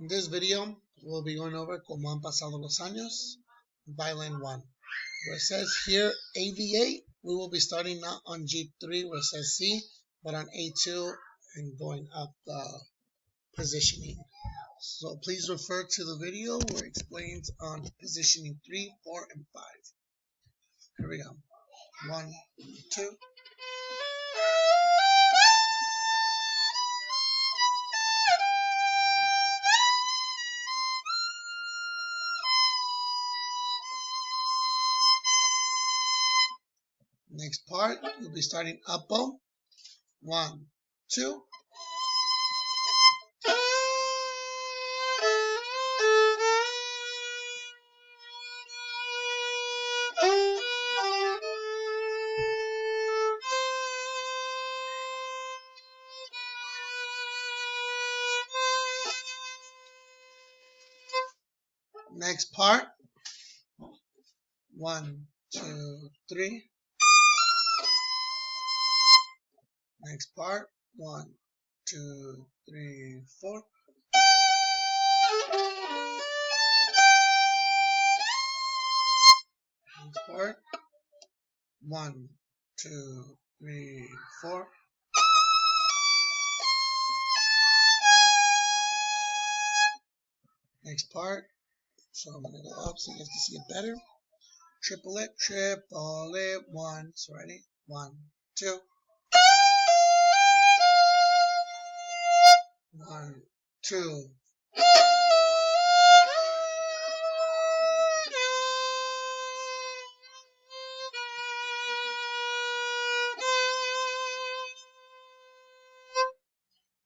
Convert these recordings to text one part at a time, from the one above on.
In this video, we'll be going over Como han pasado los años, violin 1. Where it says here AV8, we will be starting not on G3 where it says C, but on A2 and going up the positioning. So please refer to the video where it explains on positioning 3, 4, and 5. Here we go. 1, 2. Next part, you'll be starting up bow. 1, 2. Next part, 1, 2, 3. Next part, 1, 2, 3, 4. Next part, 1, 2, 3, 4. Next part, so I'm gonna go up so you guys can see it better. Triple it, 1. So ready? 1, 2. 1, 2.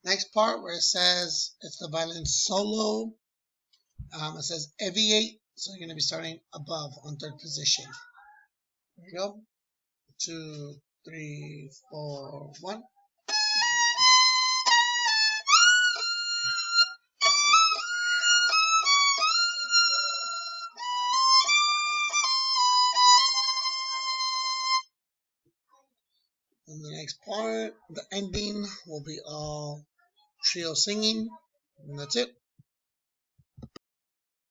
Next part where it says if the violin solo, it says AV8, so you're going to be starting above on third position. There you go. 2, 3, 4, 1. And the next part, the ending will be all trio singing, and that's it.